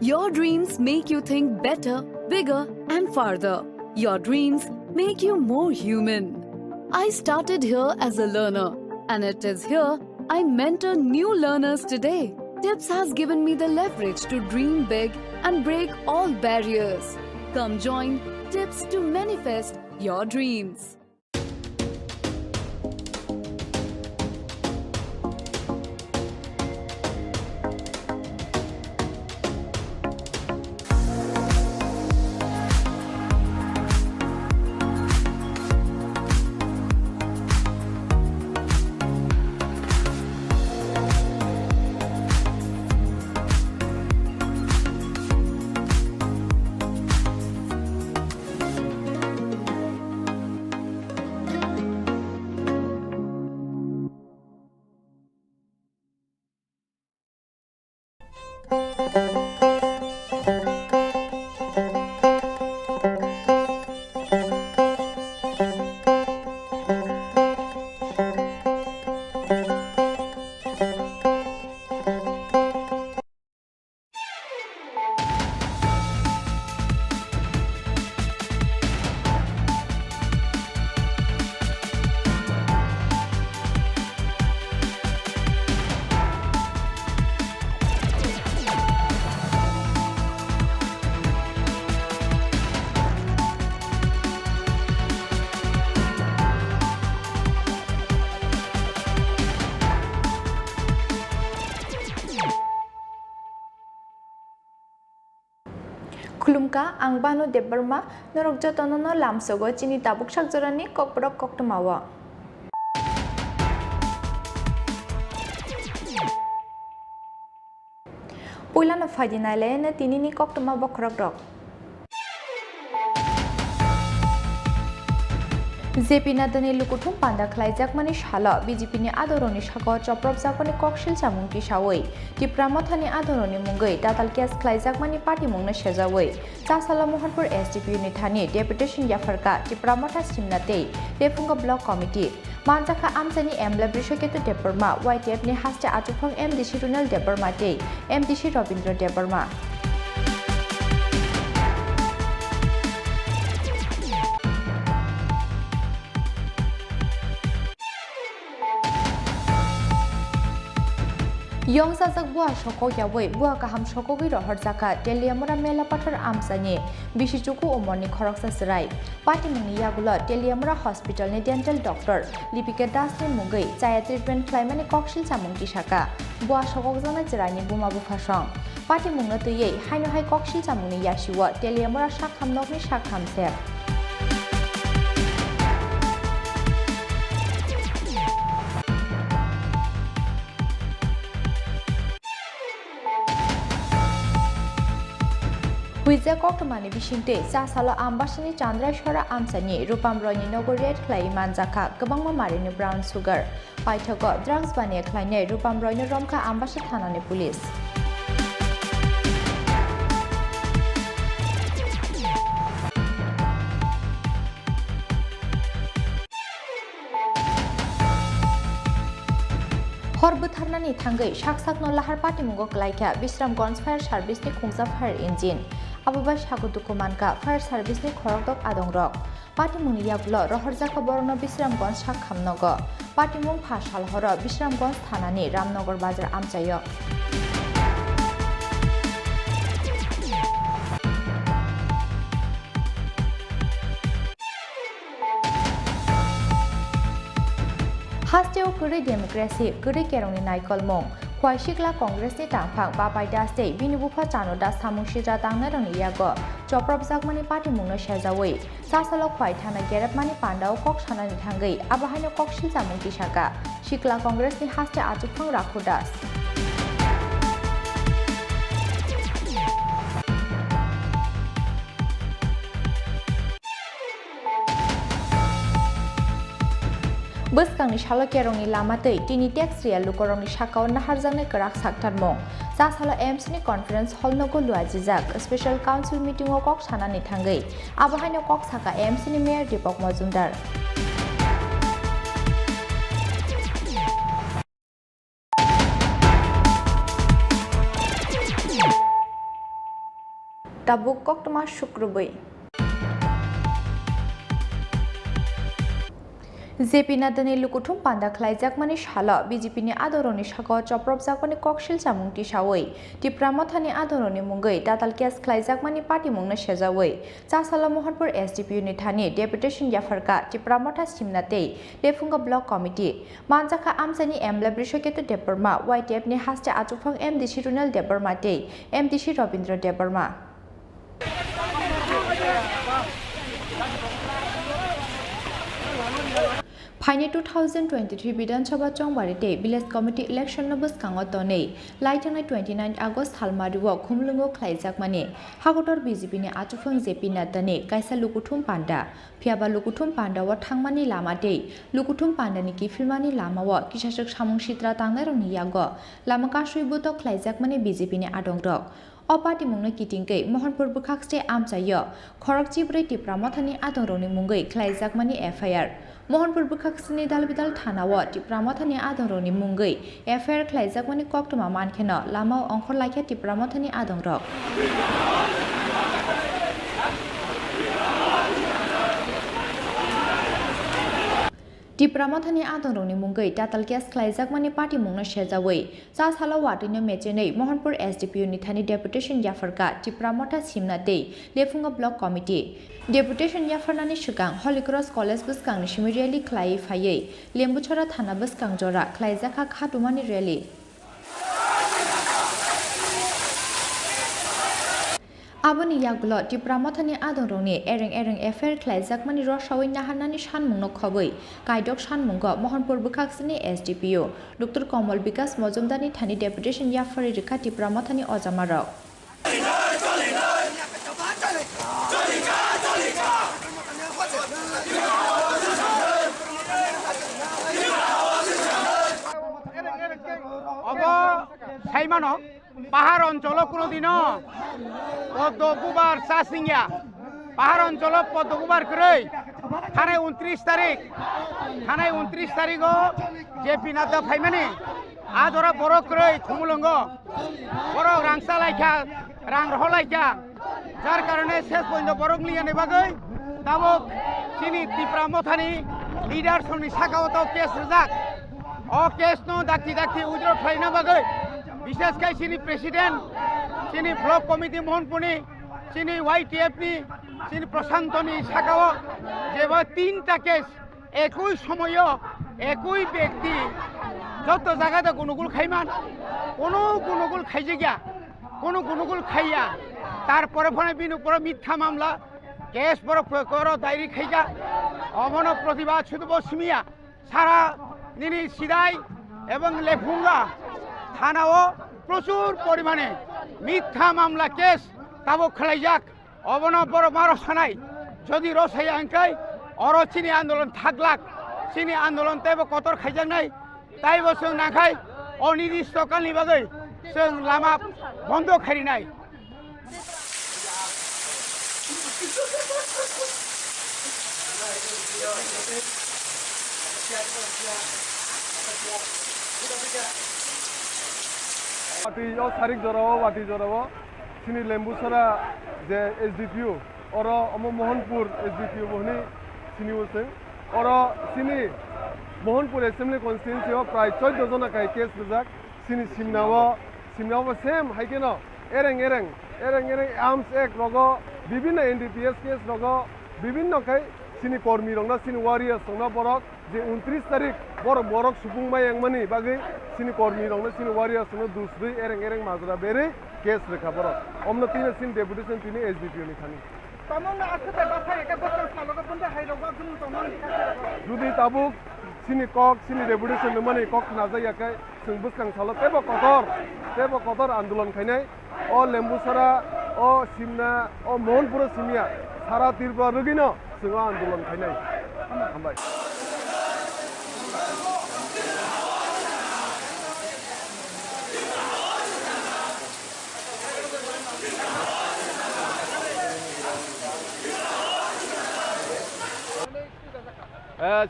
Your dreams make you think better, bigger, and farther. Your dreams make you more human. I started here as a learner, and it is here I mentor new learners today. Tips has given me the leverage to dream big and break all barriers. Come join Tips to manifest your dreams. Kulumka ang bano debarma norok jotono no lamsogo chini tabuk sakjorani kokborok koktmawa. Puilano fadinale na tinini koktma bokrok rok. JP Nadani Lukutum Panda Klaijak Mani Shala, BJP ni Adoroni Shako, Choprop Zakoni Kokshil Samunki Shaway, Tipramathani Adoroni Mungai, Tatal Kias Klaijak Mani Party Mungna Shazaway, Tasala Mohanpur SDP Unitani, Deputation Yafarka, Tipramata Simnate, Defunga Block Committee, Manjaka Amsani Emble Brishaketu Deparma, YTF ni Hasta Atupang MDC Runal Deparma Day, MDC Robindra Deparma. Yong sajak bua shoko yawe bua kaham shoko gi rohor jaka teliamura mela pathar amsani bisichuku omoni khorok sasrai party muni yagulo teliamura hospital ni dental doctor lipika das ni mugai chaya treatment khlaimani kokshil samungki saka bua shoko jana jirani buma bu phasang party mungna tuye haino hai kokshil samungni yashiwa teliamura shakham nokni shakham sep Huiza Koktomani Bishinte, Sasala Ambashini Chandra Shora Amsani, Rupam Roni Nogoret Clay Manzaka, Kabangma Marini Brown Sugar, Paitogo, Drugs Bania Kleine, Rupam Roni Romka Ambashatana Police. Horbutharnani Tangai, Shaksak no Lahar Party Mungo Klaika, Bisram Gons Fire Service ni Kungsa Fire Engine. Abuba Shakutukumanka, Fire Service ni Khorok Adongrok. Party Muni Yaglo, Rohorjaka Borono Bisram Gons Shakhamnogo. Party Mung Pashal Hora, Bisram Gons Thanani, Ramnogor Bazar Amchayo. Hasteo Kuri Democracy, Kuri Keroni Naikolmong, Kwashikla Congress ni Tangpang, Babai Daste, Binibupa Chano Das Samushira Tangnaroni Yago, Choprop Zakmani Party Mungno Shazaway, Sasalo Kwai Tana Gerap Mani Pandao Kok Shana Nitangai, Abahano Kok Shizamunki Shaka, Shikla Congress ni Haste Atupang Rakudas. Buskang ni Shalo Kerong ni Lamate, Tini Texria, Lukorong ni Shakao Naharzane Karak Saktan Mong. Sasalo MC ni Conference Hall no Gulua Jizak, Special Council Meeting o Kok Shana ni Tangai. Abahano Kok Saka MC ni Mayor Dipok Mozundar. tabuk koktoma shukrubai जेपि नादनि लुकुथुम पान्दा खलाइजाक मानि साला BJP नि आदरनि सागाव चप्रबजाक मानि ककशिल सामुंति सावै Tripura मथानि आदरनि मुंगै दाताल case खलाइजाक मानि पार्टी मुंनो सेजावै चासाला मोहनपुर एसडीपीयू नि थानि डेपुटेशन याफरका त्रिपुरा मथा सिमनाते लेफुंगा ब्लक कमिटी मानजाखा आमसानि एमला ब्रिशकेतु देबरमा वाइटीएफ नि हास्ते आचुफां एमडीसी रुनेल देबरमा ते एमडीसी रविन्द्र देबरमा फाइने 2023 विधानसभा चंबारिते विलेज कमिटी इलेक्शन नो बसकांगो तनै लाइथांनाय 29 आगस्ट हालमारुआव खुमलुंगो खलाइजाक माने हागतर बीजेपी नि आचुफां जेपि नादानि कायसा लुकुथुम पान्दा फियाबा लुकुथुम पान्दावा थांमानि लामाते लुकुथुम पान्दानि किफिलमानि लामावा किसासक सामुं सित्रा तांनायरनि यागो लामा कासुइबोतो खलाइजाक माने बीजेपी नि आदंरक अपाटी मुंनो किटिंकै मोहनपुर बुखाक्सटे आमचायो खरकचिब्रै त्रिपुरा मथानि आदंरनि मुंगै खलाइजाक मानि एफआईआर मोहनपुर बुखाक्सनि दालबिदाल थानाव त्रिपुरा मथानि आदंरनि मुंगै एफआईआर खलाइजाक मानि कक्टमा मानखेनो लामाव अंखर लाइखा त्रिपुरा मथानि आदंरक त्रिपुरा मथानि आदंरनि मुंगै दाताल केस खलाइजाक मानि पार्टी मुंनो सेजावै चा साला वाटिनो मेचेनै मोहनपुर एसडीपीयू नि थानि डेपुटेशन याफरका त्रिपुरा मथा सिमनाते लेफुंगा ब्लक कमिटी डेपुटेशन याफरनानि सिगां हलिक्रस कलेज बसकांनि सिमि रैली खलायै फायै लेम्बुछरा थाना बसकां जरा खलाइजाखा खाटुमानि रैली आबोनि यागुलो त्रिपुरा मथानि आदंरनि एरें एरें एफआईआर खलाइजाक मानि रसावै नाहारनानि सानमुंनो खबै कायदक सानमुंगो मोहनपुर बुखाक्सनि एसडीपीयू डॉक्टर कमल विकास मजुमदारनि थानि डेपुटेशन याफारि रेखा त्रिपुरा मथानि अजामारक সাইমানো পাহাড় অঞ্চল কোনোদিনও পদ্মকুবার চাষিঙ্গা পাহাড় অঞ্চল পদ্মকুবার করে থানায় 29 তারিখও জেপি নাদা ফাইমানি আজ ওরা বড় করে খুমুলঙ্গ বড় রাংসা লাইখা রাং রহ লাইখা যার কারণে শেষ পর্যন্ত বড় লিয়ানে বাগৈ তাবক চিনি ত্রিপুরা মথানি লিডার সঙ্গে শাখাওত কেস রেজাক অ কেস নো দাকি দাকি উইথড্র খাইনা বাগৈ विशेष कर चीनी प्रेसिडेंट चीनी ब्लॉक कमिटी मोहनपुनी चीनी वाईटीएफनी चीनी प्रशांतनी शाखाओ जेबो 3टा केस एकई समय एकई व्यक्ति যত জায়গাতে গুণগুল খাইমান কোনো গুণগুল খাইছে গিয়া কোনো গুণগুল খাইয়া তারপরে ফোনে বিন উপরে মিথ্যা মামলা কেস বড় কর ডায়েরি খাইয়া অমন প্রতিবাদ শুধু বসমিয়া সারা নিনি সিদাই এবং লেফুঙ্গা থানাও প্রচুর পরিমাণে মিথ্যা মামলা কেস তাবো খেলাইজাক অবন বড় মারসানাই যদি রসাই আঙ্কাই অর চিনি আন্দোলন থাকলাক চিনি আন্দোলন তাইবো কতর খাইজাক নাই তাইবো जों নাখাই অনির্দিষ্টকালনি বাগৈ जों লামা বন্ধ খারি নাই वाटी सारिक जराव वाटी जराव सिनी लेम्बुसरा जे एसडीपीयू और अम मोहनपुर एसडीपीयू बहनी सिनी वसं और सिनी मोहनपुर एसेम्बली कन्स्टिट्यून्सी प्राय 14 जना काय केस रजाक सिनी सिमनाव सेम हाइकेनो एरें एरें एरें एरें आर्म्स एक्ट रगो विभिन्न एनडीपीएस केस रगो विभिन्न काय सिनी कर्मी रंगना सिनी वारियर्स रंगना बरक जे 29 तारिख बरक सुबुंमाय यांगमानि बागै सिनी कर्मी रंगना सिनी वारियर्स रंगना दुसरै एरें एरें माजरा बेरे केस रेखा बरक अमनो तीन सिन डेपुटेशन तीन एसडीपीयू नि खानि तमनो आखते बाथा एका बसर सालगा बन्दा हाइरगा जुनु तमनो जुदि ताबुक सिनी कक सिनी डेपुटेशन माने कक नाजायाखै जों बुसखां सालो तेबो कतर आन्दोलन खायनाय अ लेम्बुसरा अ सिमना अ मोहनपुर सिमिया सारा त्रिपुरा रगिनो जों आन्दोलन खायनाय हामबाय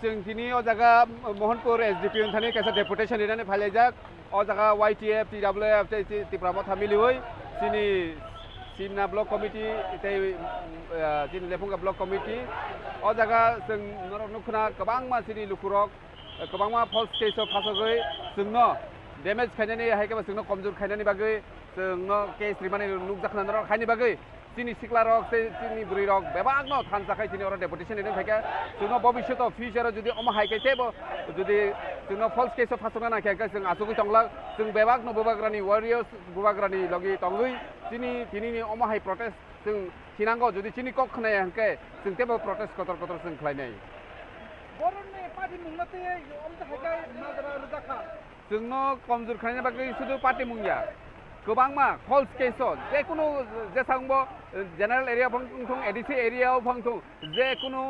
जों दिनै अ जागा मोहनपुर एसडीपीयू थानि कैसा डेपुटेशन लिरनानै फालिजाक अ जागा वाईटीएफ टीडब्ल्यूएफ त्रिपुरा मथा मिलिवै दिनै Simna Block Committee Chini Lepunga Block Committee o jaga जों नखना गोबां मानसिनि लुकुरक गोबां false case of फासगै जोंनो damage खायनायनि हायके जोंनो कमजोर खायनायनि बागै जोंनो केस रिमानि लुक जाखनानै खायनि बागै Chini Siklarok Chini Burirok बेबागनो थान जाखाय Chini अरा डेपुटेशन एदों खायका जोंनो भबिष्यत फ्यूचर जुदि अमा हायके तेबो जुदि जोंनो false case of फासगना नाखायका जों आसुगै तंला जों बेबागनो बुबाग्रानि warriors बुबाग्रानि लगी तंगै Chini अमा हाय protest जों थिनांगौ जुदि Chini कक खनाय हंके जों तेबो protest कतर जों खालायनाय बरननि पार्टी मुंनते अमता हायका नागरा रुजाखा जोंनो कमजोर खायनाय बागै सुदु पार्टी मुंया गोबां मा false case जेकुनु जेसांबो general area फंथुं एडिसी area फंथुं जेकुनु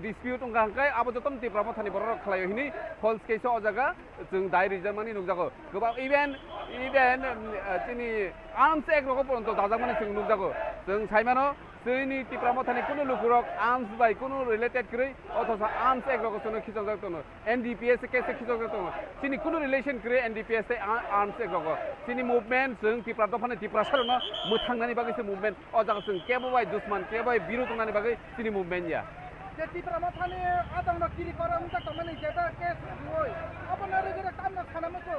dispute उंगांखाय आबो जतन तिप्रामो थानि बर खलायो हिनि false case अ जागा जों दाय रिजर्मानि नुजागो गोबां even Chini arms ek roko ponto दाजामानि जों नुजागो जों साइमानो जोंनि तिप्रामो थानि कुनु लुकुरक arms बाय कुनु related करै अथवा arms ek roko जों खिजो जातनो NDPS केस खिजो जातनो Chini कुनु relation करै NDPS arms ek roko Chini movement जों तिप्रा दफानि तिप्रा सरनो मुथांनानि बागैसो movement अ जागा जों केबो बाय दुश्मन केबो बाय बिरु तंनानि बागै Chini movement या जे तिप्रामो थानि आदंनो किरि करम त कमनि जेता केस होय अपन नरेगरे काम न खानामको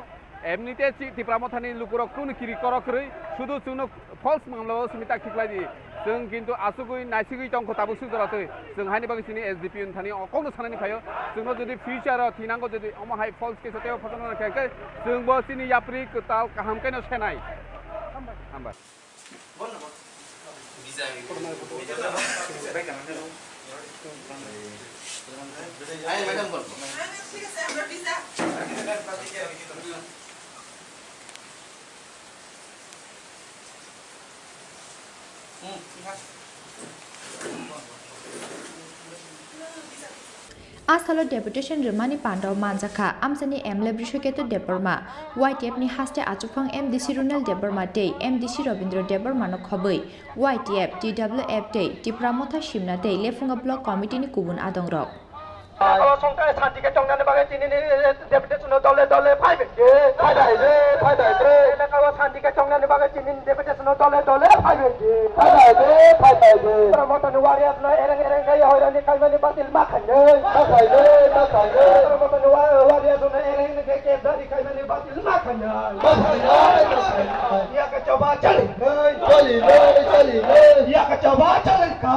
एमनिते तिप्रामो थानि लुकुरक कुनु किरि करकरै सुदु जोंनो false मामलाव समिता खिखलायदि जों किन्तु आसुगै नायसिगै तंखौ ताबु सुदरातै जों हानि बागै Chini SDP थानि अकौनो सानानि फायो जोंनो जुदि फ्यूचर थिनांगौ जुदि अमा हाय false केस तेव फसनो नाखायकै जोंबो Chini याप्रि कताल काहामकैनो सेनाय हामबाय आसालो डेपुटेशन रिमानि पांडाव मानजाखा आमसानि एमले ब्रिशकेतो देबरमा YTF नि हास्ते आचुफां MDC रुनेल देबरमा दे MDC रविंद्र देबरमा न खबै YTF TWF दे तिप्रामथा सिमना दे लेफुंगा ब्लॉक कमिटी नि गुबुन आदंरक संकाय शांति के तंगनाने बागे Chini डेपुटेशन दले दले फाइबे फाइबे नकावा शांति के तंगनाने बागे Chini डेपुटेशन दले दले फाइबे प्रमोटन वारियस न एरंग गय होयरानि कालमानि बातिल माखने प्रमोटन वारियस न एरंग के दारी कालमानि बातिल माखने या के चबा चली या के चबा चली का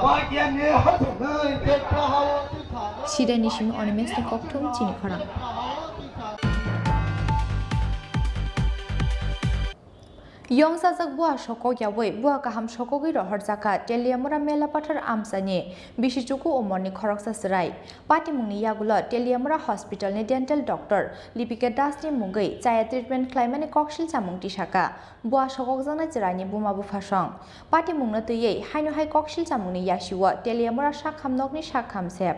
वाक्य ने हट Sidani Shimi Onimes ni Koktum Chini Khorang Yong sajak bua shokok yawe bua kaham shokogi rohor jaka teliamura mela pathar amsani bisichuku omorni khoroksa srai pati mungni yagula teliamura hospital ni dental doctor Lipika Das ni mungai chaya treatment claimani kokshil chamungti shaka bua shokok jana chirani buma bu phasong pati mungna tuye haino hai kokshil chamungni yashiwa teliamura shakhamnokni shakhamsep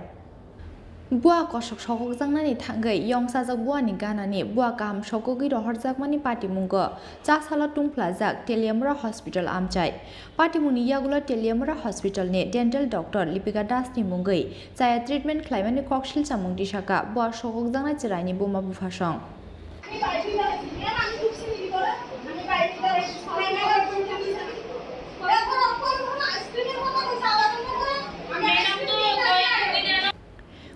Bua kosok shokok jangnani thangai yong sajak bua ni ganani bua kaham shokogi rohor jakmani pati mungo chasala tungplajak teliamura hospital amchai pati muni yagula teliamura hospital ni dental doctor Lipika Das ni mungai chaya treatment claimani kokshil chamungti shaka bua shokok jangna chirani buma bufasong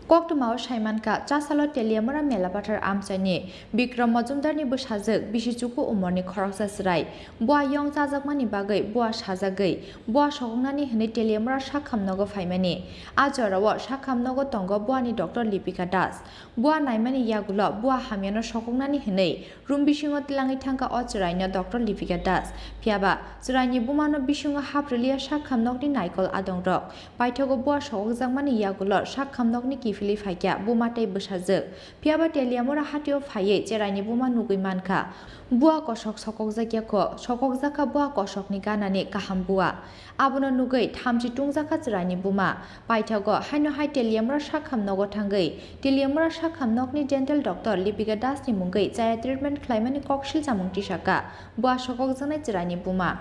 Koktumao Shaimanka Chasalo Teliamura Melapatar Amsani Bikram Majumdarni Bushazak Bishichuku Umorni Khoroksa Srai Bua Yong Sajakmani Bagai Bua Shazagai Bua Shogunani Hene Teliamura Shakamnogo Faimani Ajarawa Shakamnogo Tongo Buani Dr. Lipika Das Bua Naimani Yagula Bua Hamiano Shogunani Hene Rumbishingo Tilangi Tanka Ocharaina Dr. Lipika Das Piaba Zurani Bumano Bishunga Haprilia Shakamnogni Naikol Adongrok Baitogo Bua Shogzangmani Yagula Shakamnogni Fili Fakia Bumate Bushazak Piaba Teliamura Hatio Faye Jerani Buma Nugimanka Bua Koshok Sokok Zakiako Sokok Zaka Bua Koshok Niganani Kahambua Abuna Nugai Tamji Tungzaka Zrani Buma Baitago Hano Hai Teliamura Shakam Nogo Tangai Teliamura Shakam Nokni Dental Doctor Lipika Das ni Mungai Jaya Treatment Claimani Kokshil Chamungti Shaka Bua Sokok Zana Zrani Buma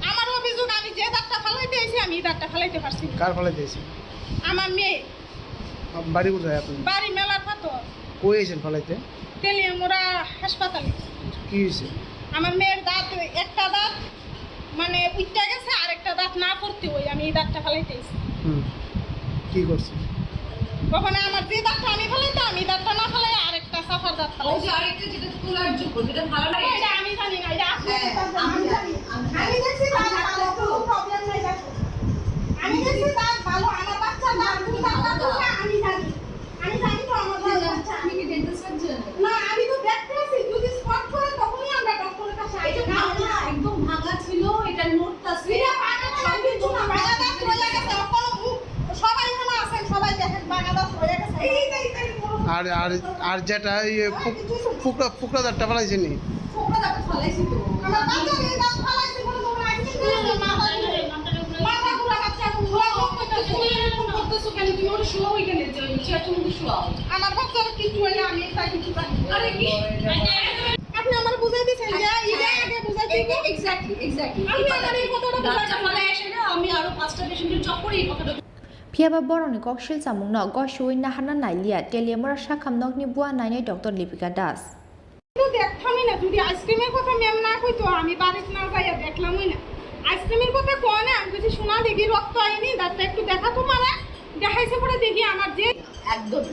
আমার অভিযোগ আমি যে doctor ফালাইতে আইছি আমি doctor ফালাইতে পারছি কার ফলে দিয়েছি আমার মেয়ে বাড়ি কোথায় আপনি বাড়ি মেলার পাতো কই এসেছেন ফলাইতে তেলিয়ামুরা হাসপাতালে কি হয়েছে আমার মেয়ের দাঁত একটা দাঁত মানে উইটা গেছে, আর একটা দাঁত না করতে ওই আমি এই দাঁতটা ফেলাইতেছি। কি করছে? ওখানে আমার যে দাঁতটা আমি ফেলাইতে, আমি দাঁতটা না ফেলাই আরেকটা সাফার দাঁত ফেলাই। আরেকটা যেটা তোলার যোগ্য, যেটা ভালো লাগে এটা আমি জানি না, এটা আমি জানি। আমি দেখছি দাঁত ভালো, কোনো প্রবলেম নাই দেখো। আমি দেখছি দাঁত ভালো, আমার বাচ্চা দাঁত ভালো, আমি জানি। আমি জানি তো আমার বাচ্চা। আমি কি ডেন্টাল সার্জন? না, আমি তো দেখতে আছি, যদি স্পট করে তখনই আমরা ডক্টরের কাছে আই। এটা ভাঙা, একদম ভাঙা ছিল, এটা নোটটা ছিল। এটা ভাঙা সব কিছু না, ভাঙা দাঁত হয়ে গেছে। কোনো মুখ সবাই এখানে আছেন, সবাই দেখেন ভাঙা দাঁত হয়ে গেছে। আর আর আর যেটা ফুকরা দাঁতটা ফেলাইছে নি? ফুকরা দাঁতটা ফেলাইছি তো। আমার বাচ্চা এই দাঁত ফেলাইছে বলে তোমরা আইছো মাথা ঘুরা বাচ্চা ঘুরা করতেছো কেন? তুমি ওর শোয়া ওইখানে যে চেয়ারটার মধ্যে শোয়াও। আমার বাচ্চার কিছু হইলে আমি তাই কিছু জানি। আরে কি আপনি আমার বুঝাই দিছেন যে এটা আগে বুঝাই দিই। এক্স্যাক্টলি আমি আমার এই কথাটা বুঝাইতে ফলে এসে না আমি আরো 5টা পেশেন্টের চক্করে এই কথাটা Phiaba boroni kokshil samung no go shui na hana nailia teliamora shakam nok ni bua nainai Dr. Lipika Das. তো দেখতামই না, যদি আইসক্রিমের কথা ম্যাম না কইতো আমি বাড়িতে না যাইয়া দেখলামই না। আইসক্রিমের কথা কয় না, আমি বলছি শোনা দেখি রক্ত আইনি, দাঁতটা একটু দেখা তোমার দেখাইছে পরে দেখি আমার যে একদম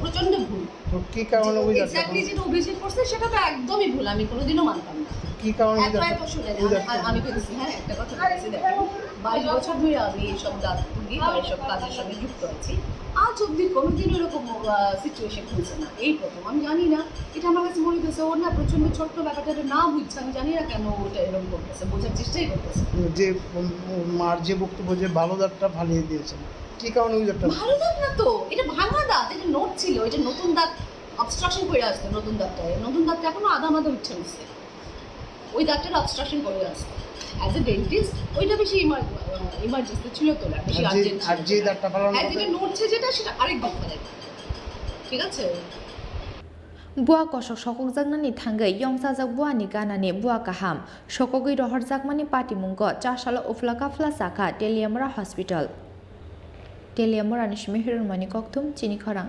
প্রচন্ড ভুল। তো কি কারণে বুঝাতে? এক্স্যাক্টলি যেটা অভিযোগ করছে সেটা তো একদমই ভুল, আমি কোনোদিনও মানতাম না। কি কারণে আমি বলছি হ্যাঁ একটা কথা বলছি, দেখো 22 বছর ধরে আমি এইসব দাঁত রোগী বা এইসব কাজের সঙ্গে যুক্ত আছি, আজ অব্দি কোনোদিন এরকম সিচুয়েশন হয়েছে না, এই প্রথম। আমি জানি না, এটা আমার কাছে মনে হয়েছে ওর না প্রচন্ড ছোট্ট ব্যাপারটা না বুঝছে, আমি জানি না কেন ওটা এরকম করতেছে, বোঝার চেষ্টাই করতেছে। যে মার যে বক্তব্য যে ভালো দাঁতটা ফালিয়ে দিয়েছেন, কি কারণে ওই দাঁতটা? ভালো দাঁত না তো, এটা ভাঙা দাঁত, এটা নোট ছিল, এটা নতুন দাঁত অবস্ট্রাকশন করে আসছে। নতুন দাঁতটা এখনো আধা উঠছে নিচ্ছে, ওই দাঁতটার অবস্ট্রাকশন করে আসছে। অ্যাজ এ ডেন্টিস্ট ওইটা বেশি ইমার্জেন্সি ছিল তো না, বেশি আর্জেন্ট। আর যে দাঁতটা ফালানো আর যেটা নড়ছে যেটা সেটা আরেক দাঁত ফেলে, ঠিক আছে? Bua kosok sokok jagnani thangai yongsa jak bua ni ganani bua kaham sokogui rohor jakmani pati munggo chasalo uflaka flasaka teliamora hospital. Teliamora ni shmehirur mani koktum Chini Khorang.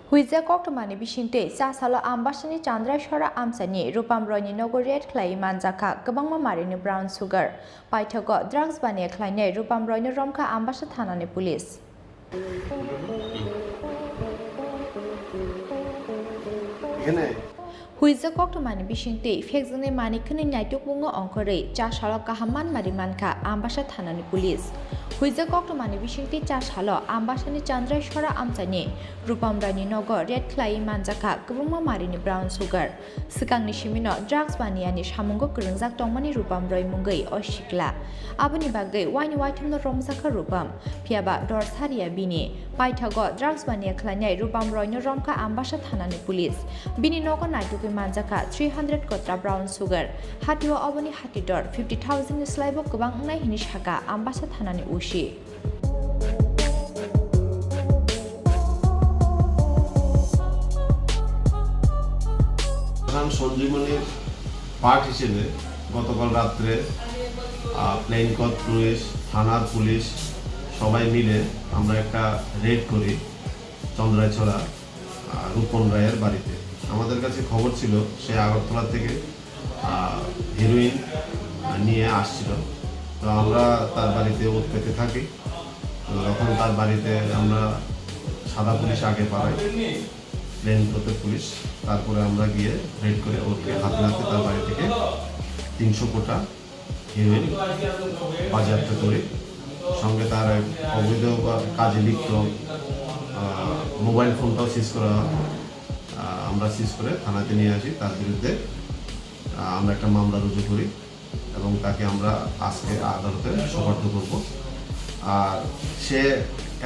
Huiza koktomani bishinte chasalo ambasani chandrai shora amsani rupam roini nogoriat khlai manjaka gobangma marini brown sugar paithago drugs baniya khlainai rupam roini romkha ambasa thanani police. Huiza koktomani bishinte fekjane manikhani naitok bungo ongkorei chasalo kahamman mari manka ambasa thanani police. Huiza koktomani bishinte chasalo ambasani chandrai shora amsani rupam rani nogor red clay manjaka gobangma marini brown sugar sikangni shimino drugs baniyani samungo krengjak tongmani rupam roi mungei oshikla aboni bagai wine waitamno romjaka rupam phiaba dor saria bini paithago drugs baniya khlainai rupam roino romka ambasa thanani police bini nogo naituki manjaka 300 kotra brown sugar hatio oboni hatidor 50,000 slaibo gobang nai hini shaka ambasa thanani ushi সঞ্জীবনীর part হিসেবে গতকাল রাত্রে প্লেন কোড police থানার police সবাই মিলে আমরা একটা রেড করি চন্দ্রাইছড়া রূপন রায়ের বাড়িতে। আমাদের কাছে খবর ছিল সে আগরতলা থেকে হিরোইন নিয়ে আসছিল, তো আমরা তার বাড়িতে ওত পেতে থাকি। তো তখন তার বাড়িতে আমরা সাদা পুলিশ আগে পাড়াই, প্লেন কোডের পুলিশ, তারপরে আমরা গিয়ে রেড করে ওকে হাতে হাতে তার বাড়ি থেকে 300 কোটা হিরোইন বাজেয়াপ্ত করি। সঙ্গে তার অবৈধ কাজে লিপ্ত মোবাইল ফোনটাও সিজ করা হয়। আমরা সিজ করে থানাতে নিয়ে আসি, তার বিরুদ্ধে আমরা একটা মামলা রুজু করি এবং তাকে আমরা আজকে আদালতে সোপর্দ করব। আর সে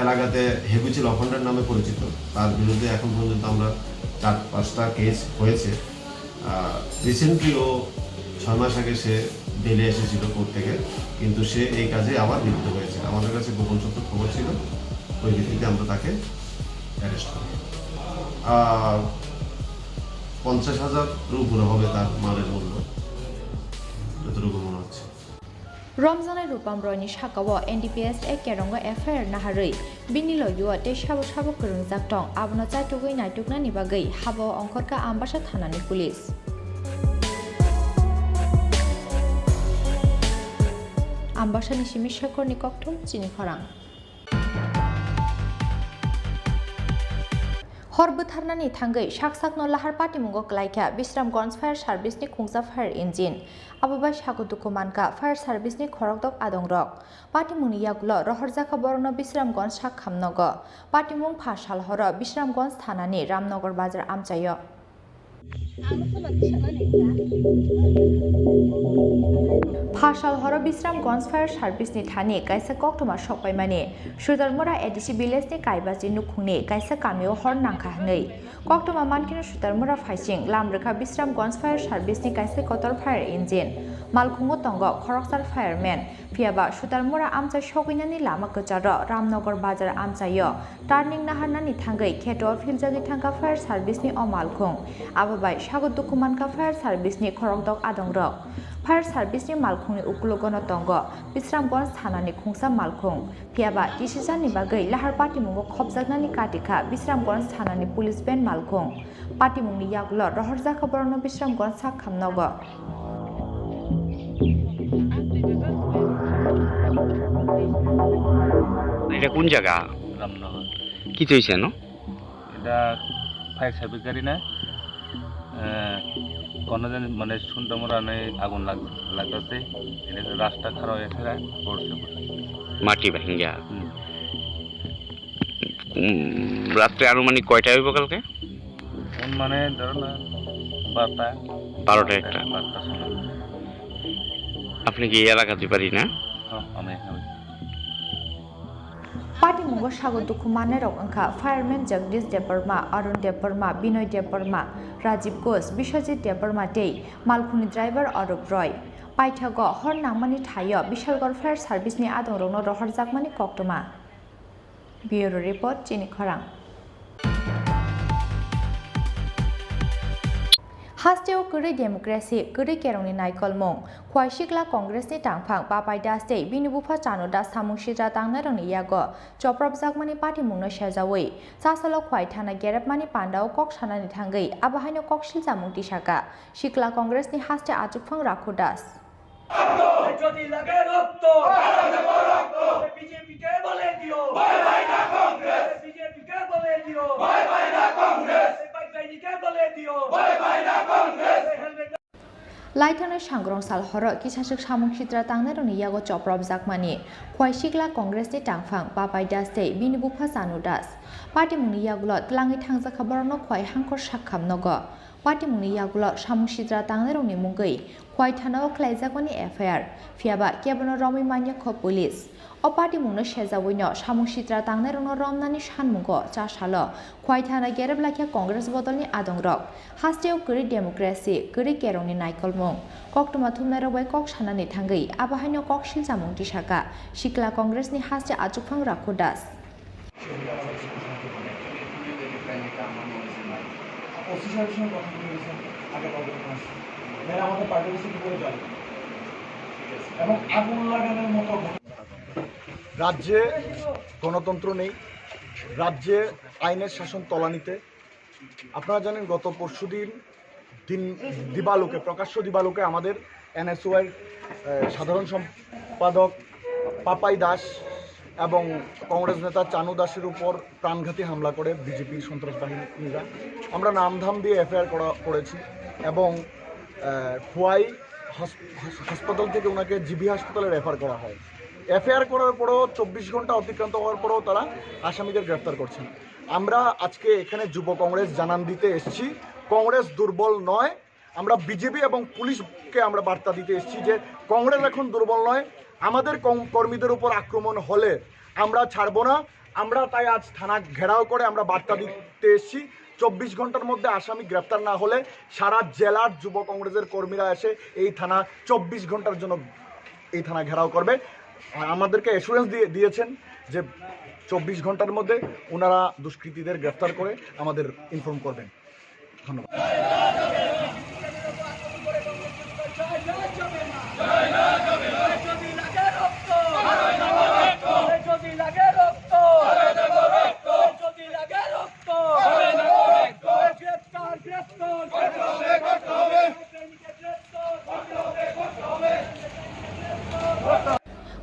এলাকাতে হেভিচিল অফেন্ডার নামে পরিচিত, তার বিরুদ্ধে এখন পর্যন্ত আমরা 4-5টা কেস হয়েছে। রিসেন্টলি ও 6 মাস আগে সে বেলে এসেছিল কোর্ট থেকে, কিন্তু সে এই কাজে আবার লিপ্ত হয়েছে। আমাদের কাছে গোপন সূত্র খবর ছিল, ওই ভিত্তিতে আমরা তাকে অ্যারেস্ট করি। 50,000-এর উপরে হবে তার মালের মূল্য, যতটুকু মনে হচ্ছে। रमजानाय रूपम रयनि साकाव NDPS केरंग FIR नाहारै बिनिल युवा ते साबो साबो करंजाक दं आबनो चाइटुगै नाइटुगनानि बागै हाबो अंखरका आम्बासा थानानि पुलिस आम्बासानि सिमि शेखरनि कक्थुम चिनि खरां हरबोथारनानै थांगै साकसाकनो लाहार पाटिमुंगो क्लाइका बिश्रामगंज फायार सार्भिसनि खुंजा फायार इन्जिन आबोबाय सागु दुखुमानका फायार सार्भिसनि खरकदक आदंरक पाटिमुंनि यागुलो रहरजाका बरनो बिश्रामगंज साक खामनगो पाटिमुं फासाल हर बिश्रामगंज थानानि रामनगर बाजार आमचायो फासाल हर बिश्रामगंज फायार सार्भिसनि थानि काइसा कक्टमा सकबायमानि सुदारमुरा एडिसि भिलेजनि काइबाजि नुखुंनि काइसा गामियाव हर नांखाहनै कक्टमा मानकिनो सुदारमुरा फाइसिं लामरेखा बिश्रामगंज फायार सार्भिसनि काइसा कटर फायार इन्जिन मालखुंगो तंग खरकसार फायारमेन फियाबा सुदारमुरा आमचा सकैनानि लामा गोजार रामनगर बाजार आमचायो टार्निं नाहारनानि थांगै खेतो फिलजागि थांगा फायार सार्भिसनि अ मालखुं आबोबाय सागु दुखुमानका फायार सार्भिसनि खरकदक आदंरक फायार सार्भिसनि मालखुंनि उकुलगनो तंग बिश्रामगंज थानानि खुंसा मालखुं फियाबा डिसिजननि बागै लाहार पाटिमुंगो खबजागनानि काटिका बिश्रामगंज थानानि पुलिस बेन मालखुं पाटिमुंनि यागुलो रहरजाका बरनो बिश्रामगंज साक खामनगो এটা কোন জায়গা রামনগর কি হয়েছে না এটা ফায়ার সার্ভিস গাড়ি না কোনো দিন মানে শুনতে মরানে আগুন লাগতেছে এটা রাস্তা খারাপ হয়েছে পড়ছে মাটি ভাঙ্গা রাত্রে আনুমানিক কয়টা হইব কালকে মানে ধরো না 12টা একটা 12টার সময় আপনি কি এই এলাকাতে পারি না আমি पाटिमुंगो सागु दुखुमाने रक अंखा फायरमैन जगदीश देबबर्मा अरुण देबबर्मा बिनय देबबर्मा राजीव घोष विश्वजित देबबर्मा तै मालखुनि ड्राइवर अरूप रय पाइथागो हर नांमानि थायो विशालगढ़ फायर सार्भिसनि आदंरनो रहरजाकमानि कक्टमा ब्यूरो रिपोर्ट चिनि खरां हास्टेव गरै डेमोक्रेसि गरै केरंनि नायकलमुं खवाइसिकला कंग्रेसनि टांफां बापाय दासदै बिनुबुफा चानु दास सामुंसिद्रा तांनारंनि यागो चप्रबजाकमानि पाटिमुंनो शेजावै चासालो खवाइ थाना गेरेबमानि पान्डाव कक सानानि थांगै आबाहायनो ककसिल जामुं दिसाका सिकला कंग्रेसनि हास्टे आजुफां राखु दास যদি লাগে রক্ত বিজেপি কে বলে দিও বাই বাই না কংগ্রেস বিজেপি কে বলে দিও বাই বাই না কংগ্রেস বাইকাইনি কে বলে দিও বাই বাই না কংগ্রেস लाइथानो सांग्रं साल हर किसासक सामुंसिद्रा तांनारंनि यागो चप्रबजाकमानि खवाइसिकला कंग्रेसनि टांफां बापाय दासदै बिनुबुफा चानु दास पाटिमुंनि यागुलो तलाङै थांजाखा बरनो खवाइ हांखर साक खामनगो पाटिमुंनि यागुलो सामुंसिद्रा तांनारंनि मुंगै खवाइ थानाव ख्लाइजाकमानि FIR फियाबा केबनो रमै मान्य ख पुलिस अ पाटिमुंनो शेजावैनो सामुंसिद्रा तांनारंनो रमनानि सानमुंगो चासालो खवाइ थाना गेरेबलाखिया कंग्रेस बदलनि आदंरक हास्टेव गरै डेमोक्रेसि गरै केरंनि नायकलमुं कक्टमा थुमनारबाय कक सानानि थांगै आबाहायनो ककसिल जामुं दिसाका सिकला कंग्रेसनि हास्टे आजुफां राखु दास রাজ্যে গণতন্ত্র নেই রাজ্যে আইনের শাসন তলানিতে আপনারা জানেন গত পরশুদিন দিবালোকে প্রকাশ্য দিবালোকে আমাদের NSOI সাধারণ সম্পাদক পাপাই দাস এবং কংগ্রেস নেতা চানু দাসের উপর প্রাণঘাতী হামলা করে বিজেপি সন্ত্রাস বাহিনীরা আমরা নামধাম দিয়ে FIR করেছি এবং খোয়াই হাসপাতাল থেকে ওনাকে জিবি হাসপাতালে রেফার করা হয় FIR করার পরেও 24 ঘন্টা অতিক্রান্ত হওয়ার পরেও তারা আসামিদের গ্রেফতার করছেন আমরা আজকে এখানে যুব কংগ্রেস জানান দিতে এসেছি কংগ্রেস দুর্বল নয় আমরা বিজেপি এবং পুলিশকে আমরা বার্তা দিতে এসেছি যে কংগ্রেস এখন দুর্বল নয় আমাদের কর্মীদের উপর আক্রমণ হলে আমরা ছাড়বো না আমরা তাই আজ থানা ঘেরাও করে আমরা বার্তা দিতে এসেছি 24 ঘন্টার মধ্যে আসামি গ্রেফতার না হলে সারা জেলার যুব কংগ্রেসের কর্মীরা এসে এই থানা 24 ঘন্টার জন্য এই থানা ঘেরাও করবে আর আমাদেরকে অ্যাসুরেন্স দিয়েছেন যে 24 ঘন্টার মধ্যে ওনারা দুষ্কৃতীদের গ্রেফতার করে আমাদের ইনফর্ম করবেন ধন্যবাদ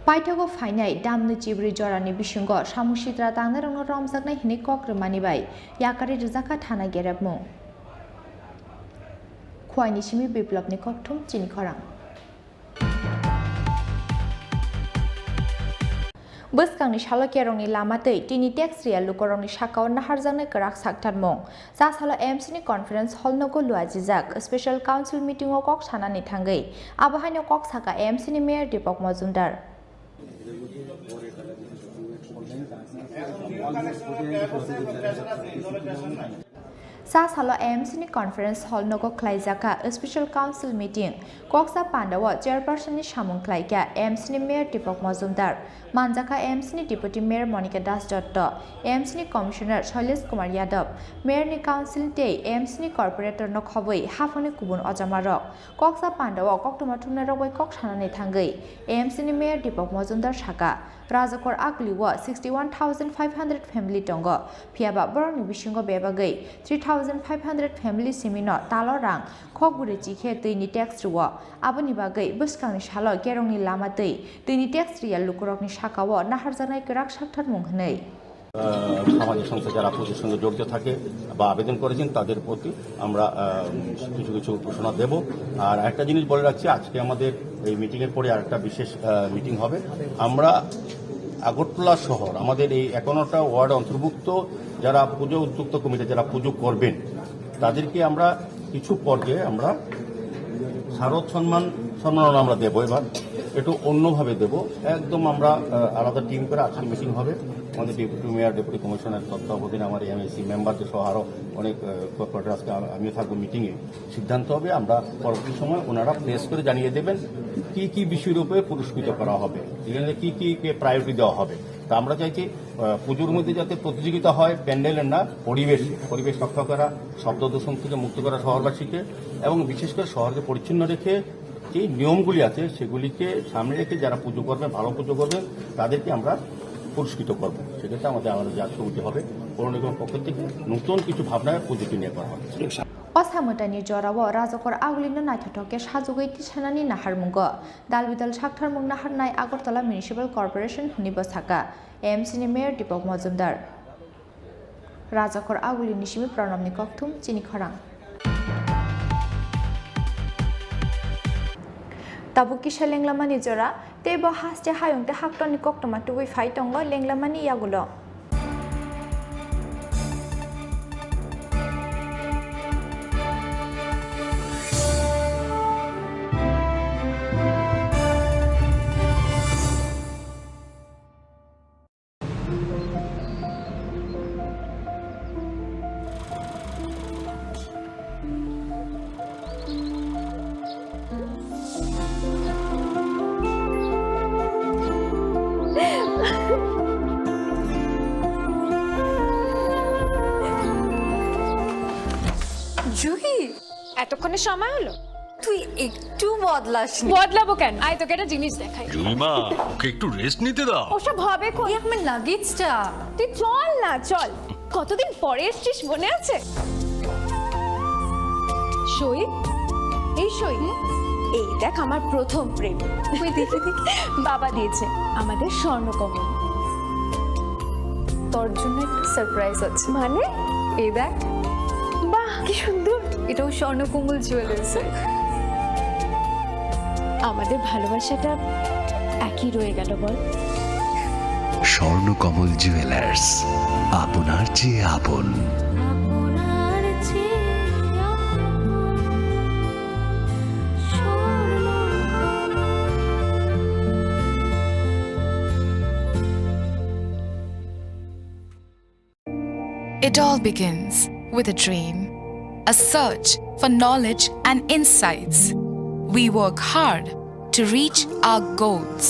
Paithago fainai damni chibri jorani bisingo samusitra tangna rongno romjaknai hini kokre manibai yakari rijaka thana gerabmo khwaini simi biplopni kokthum Chini Khorang Bwskangni salokerongni lamatei tini textrial lukorongni sakao naharjaknai krak saktarmong jasalo MC ni conference hall nogo luajijak special council meeting o kok sanani thangei abahaino kok saka MC ni mayor Dipok Majumdar Sasalo MC ni conference hall nogo klaijaka special council meeting koksa pandawa chairperson ni samung klaika MC ni mayor Dipok Majumdar manjaka MC ni deputy mayor Monica Das Dotto MC ni commissioner Shailesh Kumar Yadav mayor ni council day MC ni corporator no khoboi hafone kubun ojamarok koksa pandawa koktuma thumna rogoi kok sanani thangai MC ni mayor Dipok Majumdar saka Rajakor Akliwa 61,500 family tongo Piaba Borni Bishingo Bebagai 3,500 family semino Talorang Kokburi Chike Tini Text Ruwa Abani Bagai Buskang Shalo Gerongni Lamatei Tini Text Real Lukurok Nishakawa Naharzanai Kirak Shaktar Mungnei সামাজিক সংস্থা যারা পুজোর সঙ্গে জড়িত থাকে বা আবেদন করেছেন তাদের প্রতি আমরা কিছু কিছু ঘোষণা দেব আর একটা জিনিস বলে রাখছি আজকে আমাদের এই মিটিংয়ের পরে আরেকটা বিশেষ মিটিং হবে আমরা আগরতলা শহর আমাদের এই ৫১টা ওয়ার্ড অন্তর্ভুক্ত যারা পুজো উদ্যোক্ত কমিটি যারা পুজো করবেন তাদেরকে আমরা কিছু পর্যায়ে আমরা শারদ সম্মাননা আমরা দেবো এবার একটু অন্যভাবে দেব একদম আমরা আলাদা টিম করে আজকে মিটিং হবে আমাদের ডেপুটি মেয়র ডেপুটি কমিশনার তত্ত্বাবধানে আমার এমএসি মেম্বারদের সহ আরও অনেক কর্পোরেটর আজকে আমিও থাকবো মিটিংয়ে সিদ্ধান্ত হবে আমরা পরবর্তী সময় ওনারা প্রেস করে জানিয়ে দেবেন কি কি বিষয়ের উপরে পুরস্কৃত করা হবে এখানে কি কি প্রায়োরিটি দেওয়া হবে তা আমরা চাইছি পুজোর মধ্যে যাতে প্রতিযোগিতা হয় প্যান্ডেলের না পরিবেশ রক্ষা করা শব্দ দূষণ থেকে মুক্ত করা শহরবাসীকে এবং বিশেষ করে শহরকে পরিচ্ছন্ন রেখে যে নিয়মগুলি আছে সেগুলিকে সামনে রেখে যারা পুজো করবে ভালো পুজো করবে তাদেরকে আমরা পুরস্কৃত করব সেক্ষেত্রে আমাদের জাতীয় সমিতি হবে পৌর নিগমের পক্ষ থেকে নতুন কিছু ভাবনায় পুজোকে নিয়ে করা হবে Osamutani Jorawa Rajakor Aglino Naitoke Sajugai Tishanani Naharmungo Dalbidal Shaktar Mung Naharnai Agartala Municipal Corporation Nibosaka MC ni Mayor Dipok Majumdar Rajakor Aguli Nishimi Pranamni Kokthum Chini Khorang Tabukisha Lenglamani Jora Tebo Haste Hayung te Haktoni Koktoma Tuwi Faitongo Lenglamani Yagulo Juhi এতক্ষণে সময় হলো তুই একটু বদলাবো কেন আয় তোকে একটা জিনিস দেখাই জুইমা ওকে একটু রেস্ট নিতে দাও ওসব হবে কই আমার লাগেজটা তুই চল কতদিন পরে এসেছিস মনে আছে সই এই দেখ আমার প্রথম প্রেম তুই দেখি বাবা দিয়েছে আমাদের স্বর্ণকমল তোর জন্য একটা সারপ্রাইজ আছে মানে এই দেখ বাহ কি সুন্দর এটাও স্বর্ণকমল জুয়েলার্স আমাদের ভালোবাসাটা একই রয়ে গেল বল স্বর্ণকমল জুয়েলার্স আপনার চেয়ে আপন It all begins with a dream, a search for knowledge and insights. We work hard to reach our goals.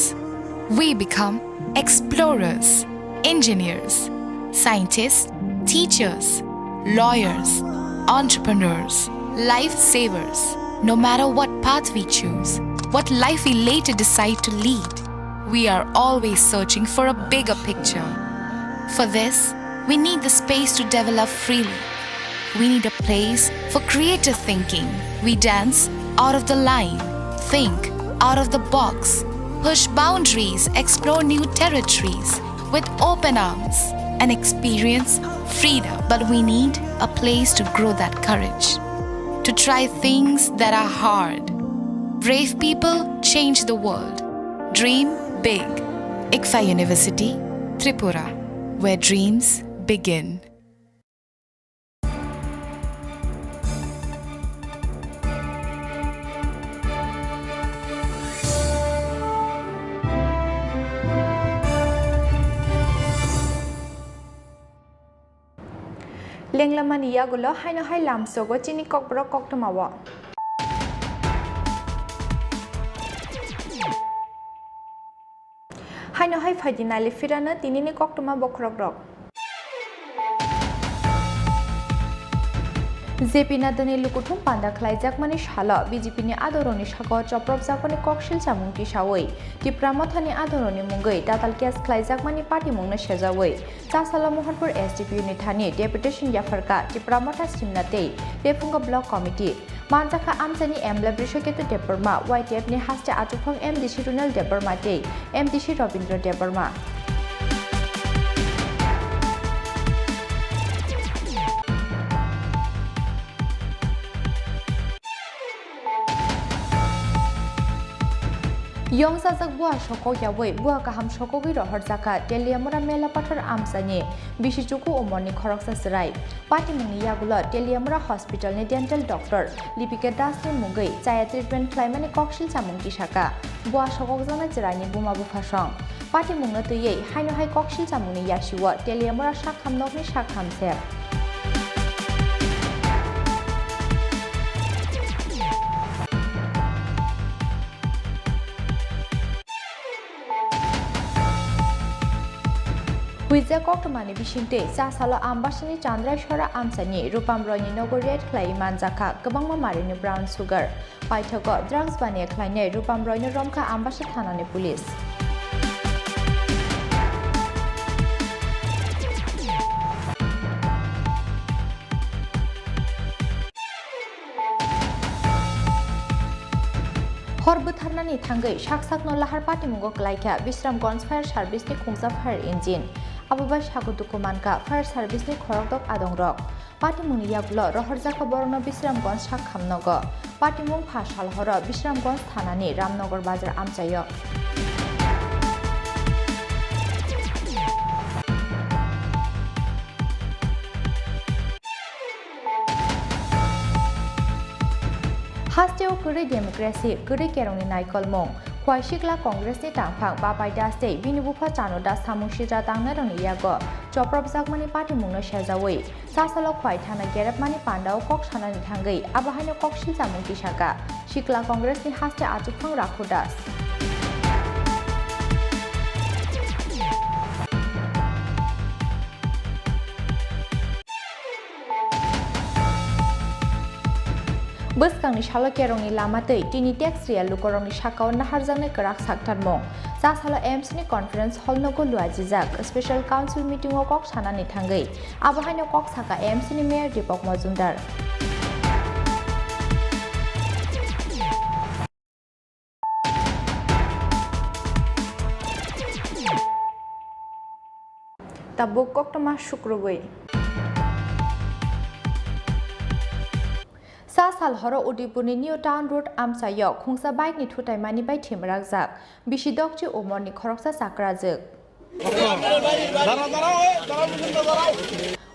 We become explorers, engineers, scientists, teachers, lawyers, entrepreneurs, lifesavers. No matter what path we choose, what life we later decide to lead, we are always searching for a bigger picture. For this, we need the space to develop freely. we need a place for creative thinking. We dance out of the line, think out of the box, push boundaries, explore new territories with open arms and experience freedom. But we need a place to grow that courage, to try things that are hard. Brave people change the world. Dream big. ICFA University, Tripura, where dreams begin. Lenglamani yagulo haino hai lamsogo chini kokborok koktomawo. Haino hai faidinali firana tinini koktoma bokrogrok. JP Nadani Lukutum Panda Klaijakmani Shala, BJP ni Adoroni Shako, Choprop Zakoni Kokshil Chamunki Shaway, Tipramothani Adoroni Mungai, Tatalkias Klaijakmani Party Mungna Shazaway, Tasala Mohanpur SDP Unitani, Deputation Yafarka, Tipramotas Timnate, Defunga Block Committee, Manzaka Amsani Embla Brishoketu Deperma, YTF ni Hasta Atupang MDC Runal Deperma Day, MDC Robindra Deperma. Yong sajak bua shoko yawe bua kaham shoko gi rohor jaka teliamora mela pathar amsani bisichuku omoni khoroksa serai pati muni yagula teliamora hospital ni dental doctor lipika das ni mungai chaya treatment khlaimani kokshil chamungki saka bua shoko jana chirani buma bu phasang pati mungna tuyei haino hai kokshil chamungni yashiwa teliamora shakham nokni shakham se Huizia Koktomani Bishinte, Sasala Ambashini Chandra Shora Amsani, Rupam Royni Nogoriat Clay Manzaka, Kabangma Marini Brown Sugar, Paitago, Drugs Bania Kleine, Rupam Royni Romka Ambashatanani Police. Horbutharnani Tangai, Shaksak no Lahar Party Mungo Klaika, Visramgons Fire Service ni Kungsa Fire Engine. Ababash Hakutukumanka, Fire Service ni Khorokdok Adongrok. Party Munia Blo, Rohorjaka Borono Visramgons Shakhamnogo. Party Mung Pashal Hora, Visramgons Thanani, Ramnogor Bazar Amchayok. Hasteo Kuri Democracy, Kuri Keroni Naikol Mong, Kwashikla Congress ni Tangpang, Babai Das Day, Binibupa Chano Das Samushira Tangnaroni Yago, Choprop Zakmani Party Mungna Shazaway, Sasalo Kwai Tana Gerap Mani Pandao Kok Shana Tangai, Abahano Kok Shizamunki Shaka, Shikla Congress ni Haste Atupang Rakudas. Buskangni Shalakeroni Lamate, Tini Texria, Lukoroni Shakao, Naharzane Karak Saktarmo, Sasala Emsni Conference Hall Nogo Luajizak, Special Council Meeting of Kok Hanani Tangai, Abahano Kok Saka Emsni Mayor Dipok Mazundar. Tabuk Koktama Shukruway. Sasal Horo Udipuni New Town Road Amsayok, Kungsa Bike ni Tutai Mani by Tim Ragzak, Bishidokchi Omoni Koroksa Sakrazuk.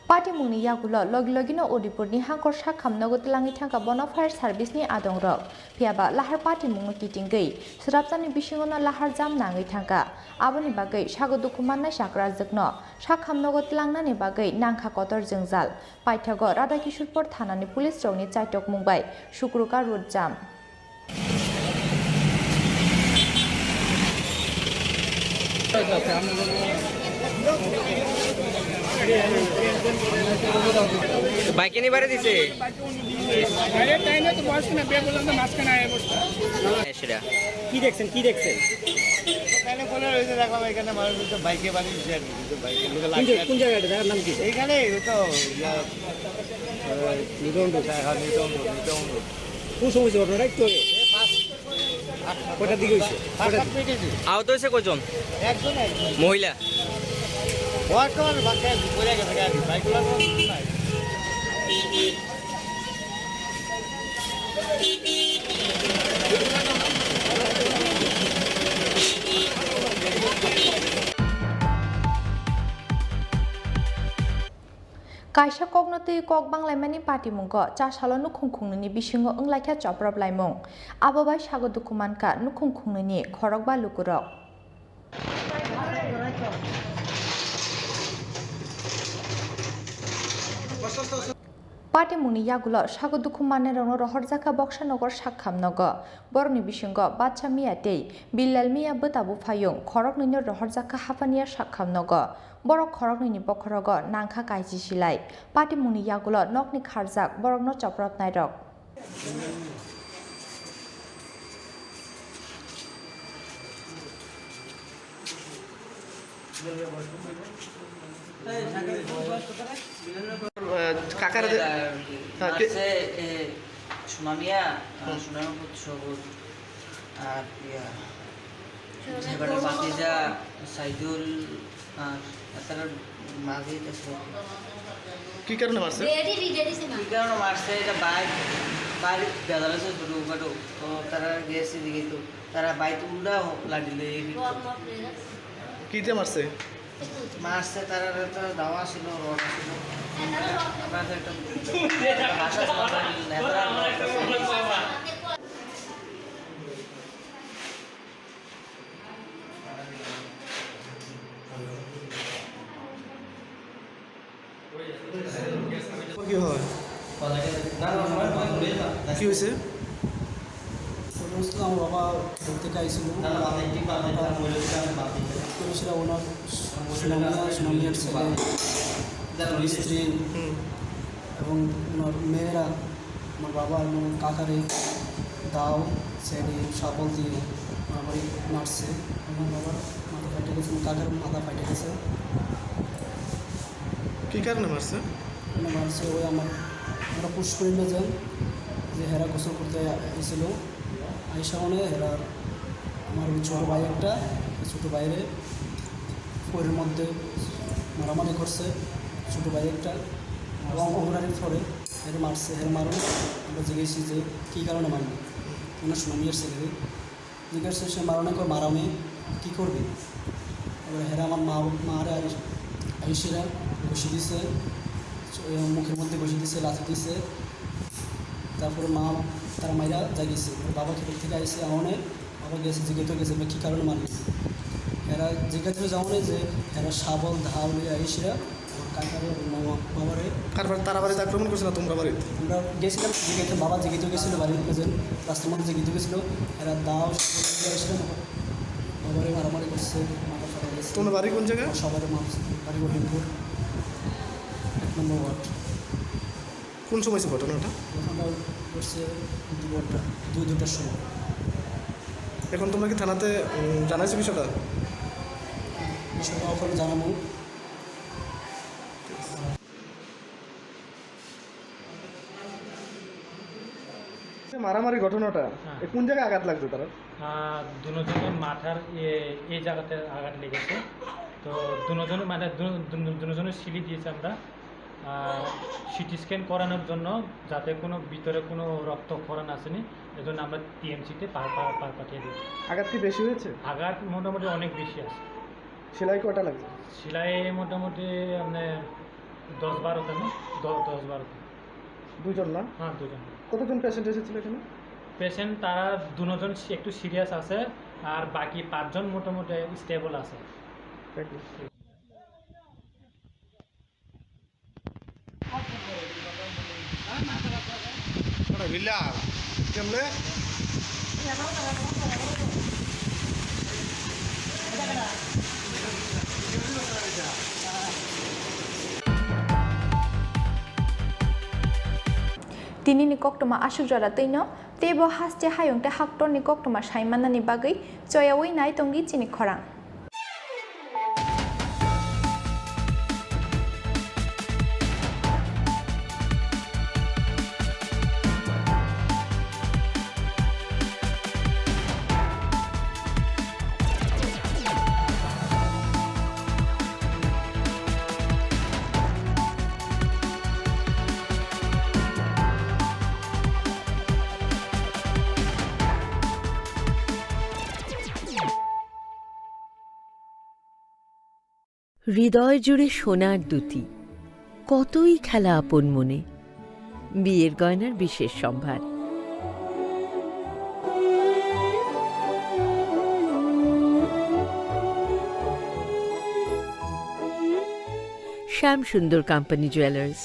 Party Muni Yagulo, Logilogino Udipuni Hankor Shakam Nogotilangi Tanka Bonafire Service ni Adongrok, Piaba, Lahar Party Munguki Tingai, Surapsani Bishingona Lahar Jam Nangi Tanka, Abani Bagay, Shagodukumana Shakrazukno, Shakam Nogotilangna ni Bagay, Nanka Kotor Zungzal, Paitago, Radakishurport Hanani Police Roni Chaitok Mumbai, Shukruka Road Jam. বাইকে নি বারে দিছে আরে তাই না তো বস না বে বললাম না মাঝখানে আয় বসটা সেটা কি দেখছেন তাহলে বলে রয়েছে দেখো এখানে মানুষ তো বাইকে বাড়ি দিছে তো বাইকে লোকে লাগছে কোন জায়গাটা জায়গার নাম কি এইখানে তো নিতন্দ কোন সময় ঘটনা রাখতে হবে কয়টার দিকে হয়েছে আহত হয়েছে কজন মহিলা Kaisa kognoti kok banglaimani party mungko chasalo nukhungkhungni bisingo onglaikha choprop laimung abobai sago dukumanka nukhungkhungni khorok ba lukurok Party muni yagulo sago dukumane rono rohorjaka boksanogor sakhamnogo borni bisingo bacha miyatei billal miya betabu phayung khorok nini rohorjaka hafaniya sakhamnogo borok khorok nini bokhorogo nangkha kaiji silai party muni yagulo nokni kharjak borokno choprop nairok কাকার সুনামিয়া সুনামপুর সবুজ আর এবারে বাতিজা সাইদুল আর তার মাঝে কি কারণে মারছে কি কারণে মারছে এটা বাড়ি বেদালেছে ছোটো খাটো তো তারা গেছে দিকে তো তারা বাইতে উল্টা লাগিলে কিতে মারছে মারছে তারা তো দাওয়া ছিল রড ছিল আমাদের একটা ভাষা কি হয় কি হয়েছে আমার বাবা বলতে চাইছিল ওনার সুনামিয়ার ছেলে স্ত্রী এবং ওনার মেয়েরা আমার বাবা এবং কাকারে দাও ছেলে সাবল দিয়ে মারামারি মারছে আমার বাবার মাথা ফাটে গেছে কাকার মাথা ফাটে গেছে কি কারণে মারছে মারছে ওই আমরা পুষ্করিণে যান যে হেরা গোসল করতে এসেছিল আইসা মনে হেরার আমার ছোটো ভাই একটা ছোটো বাইরে পরের মধ্যে মারামারি করছে ছোটো ভাই একটা এবং অঙ্গনারীর পরে হেরে মারছে হের মারণ আমরা জিজ্ঞেসি যে কী কারণে মারলি ওনার সুনামিয়ার ছেলে জিজ্ঞাসা সে মারণে করে মারামে কী করবি এবার হেরা আমার মারে আইসিরা বসে দিছে মুখের মধ্যে বসে দিছে লাথি দিছে তারপরে মা তারা মাইরা জাগিয়েছে বাবা খেতে থেকে আইসে আমনে বাবা গেছে জিজ্ঞেস গেছে কী কারণে মারলি এরা জিজ্ঞাসা যাওয়ানে যে এরা শাবল ধাও নিয়ে আইসিরা আমার কাকারে বাবারে কারবার তারা বাড়িতে আক্রমণ করছে না তোমরা বাড়িতে আমরা গেছিলাম জিজ্ঞাসা বাবা জিজ্ঞেস গেছিলো বাড়ির প্রেজেন্ট রাস্তার মধ্যে জিজ্ঞেস গেছিলো এরা দাও আইসিরা বাবারে মারামারি করছে মাথা ফাটা গেছে তোমার বাড়ি কোন জায়গায় সবার বাড়ি রহিমপুর 1 নম্বর ওয়ার্ড কোন সময় ছিল ঘটনাটা ঘটনাটা ঘটছে দুটার সময় এখন তোমরা কি থানাতে জানাইছো বিষয়টা ওখানে জানাবো মারামারি ঘটনাটা কোন জায়গায় আঘাত লাগছে তারা দুজনের মাথার এই জায়গাতে আঘাত লেগেছে তো দুজনের মানে দুজনের সিলি দিয়েছে আমরা সিটি স্ক্যান করানোর জন্য যাতে কোনো ভিতরে কোনো রক্তক্ষরণ আসেনি এজন্য আমরা টিএমসিতে পাঠিয়ে দিই আঘাত কি বেশি হয়েছে আঘাত মোটামুটি অনেক বেশি আছে সেলাই কয়টা লাগছে সেলাই মোটামুটি আপনার 10-12টা না 10-12টা দুজন না হ্যাঁ দুজন কতজন পেশেন্ট এসেছিল এখানে পেশেন্ট তারা দুজন একটু সিরিয়াস আছে আর বাকি 5 জন মোটামুটি স্টেবল আছে Tini ni koktoma asuk jora teino tebo haste hayong te haktor ni koktoma saimana ni bagai choyawi nai tongi Chini Khorang হৃদয় জুড়ে সোনার দুটি, কতই খেলা আপন মনে। বিয়ের গয়নার বিশেষ সম্ভার। শ্যাম সুন্দর কোম্পানি জুয়েলার্স,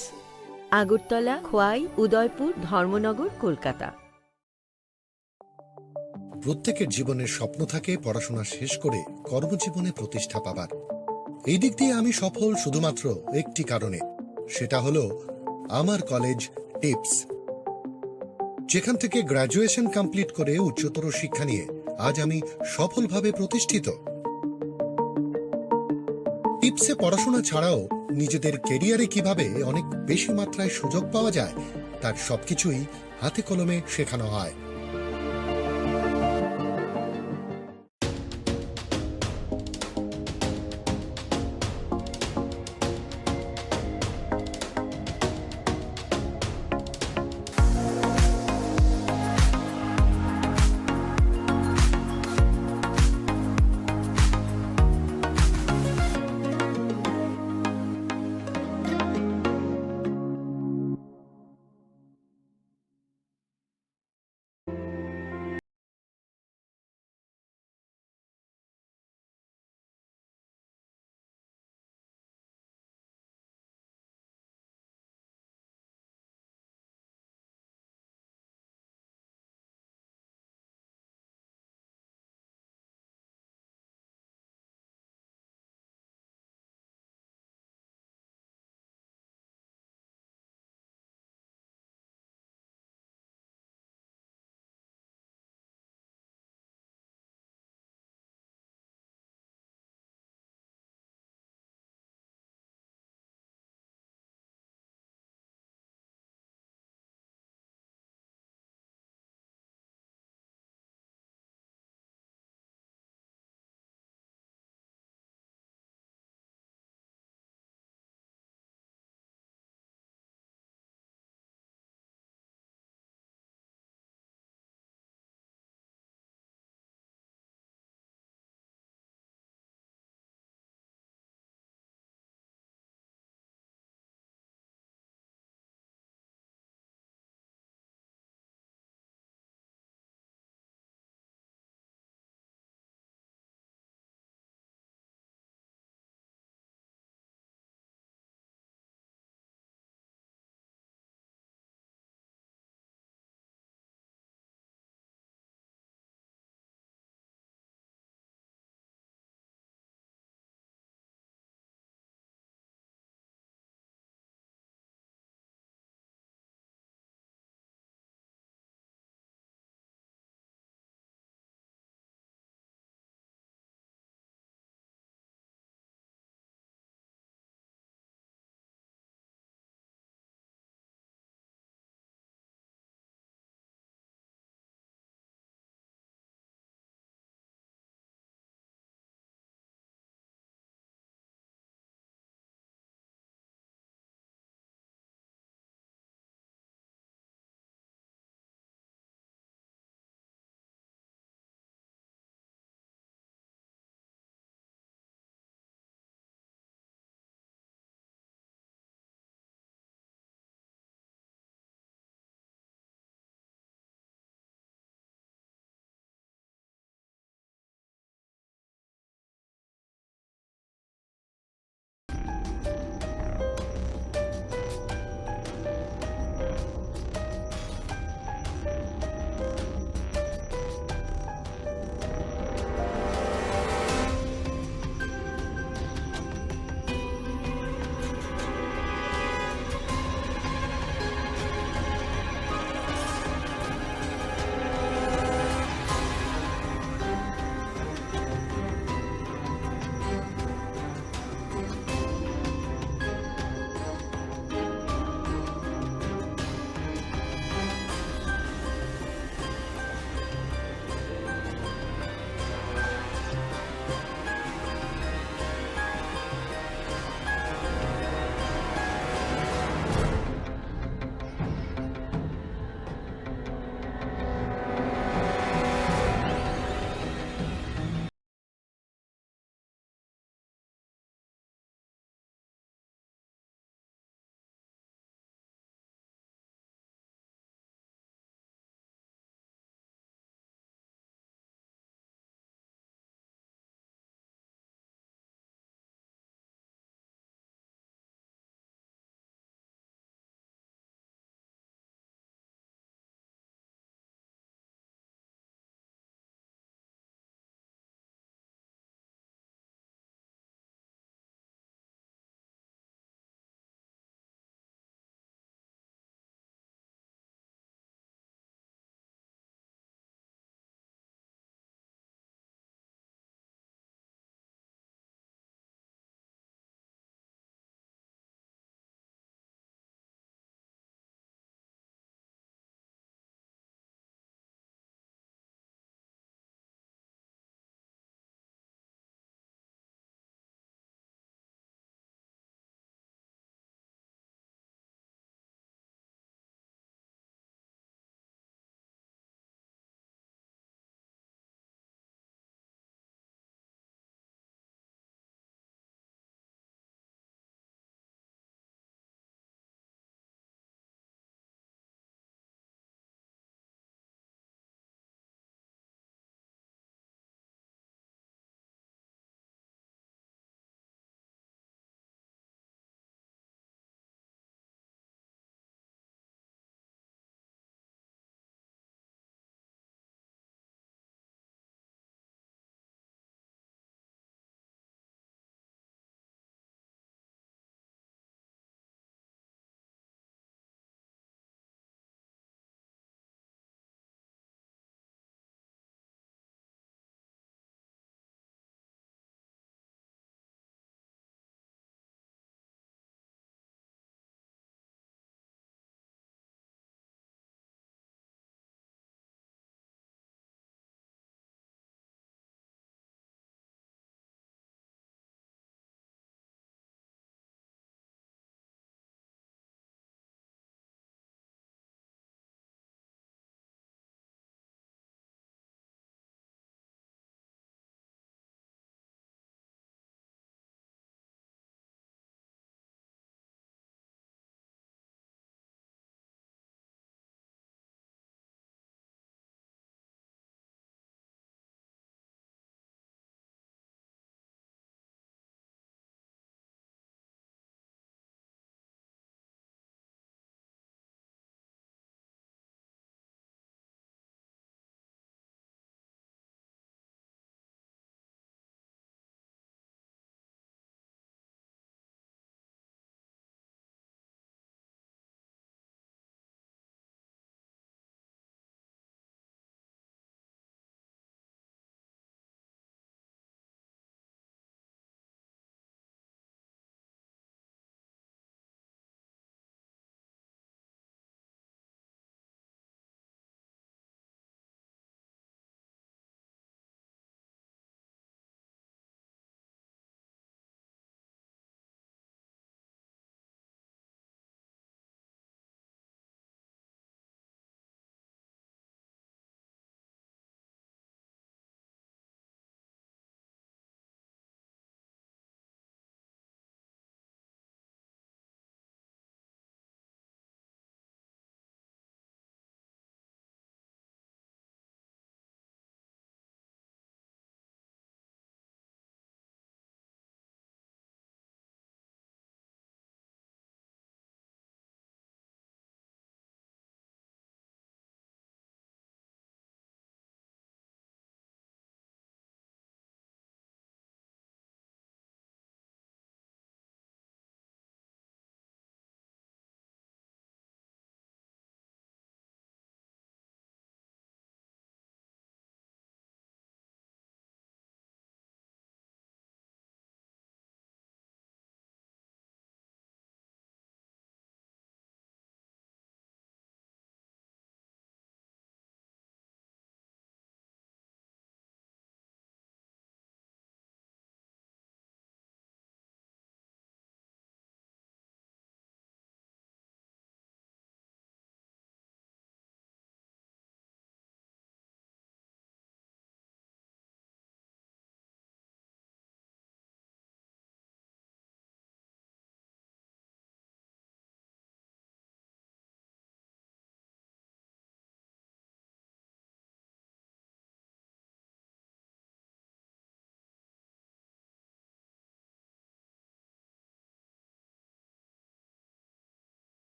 আগরতলা, খোয়াই, উদয়পুর, ধর্মনগর, কলকাতা। প্রত্যেকের জীবনের স্বপ্ন থাকে পড়াশোনা শেষ করে কর্মজীবনে প্রতিষ্ঠা পাবার। এই দিক দিয়ে আমি সফল শুধুমাত্র একটি কারণে, সেটা হলো আমার কলেজ টিপস, যেখান থেকে গ্র্যাজুয়েশন কমপ্লিট করে উচ্চতর শিক্ষা নিয়ে আজ আমি সফলভাবে প্রতিষ্ঠিত। টিপসে পড়াশোনা ছাড়াও নিজেদের কেরিয়ারে কিভাবে অনেক বেশি মাত্রায় সুযোগ পাওয়া যায় তার সবকিছুই হাতে কলমে শেখানো হয়।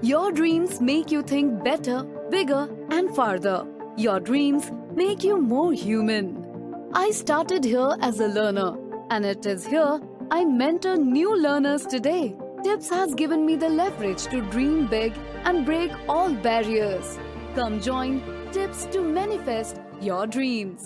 Your dreams make you think better, bigger, and farther. Your dreams make you more human. I started here as a learner, and it is here I mentor new learners today. Tips has given me the leverage to dream big and break all barriers. Come join Tips to manifest your dreams.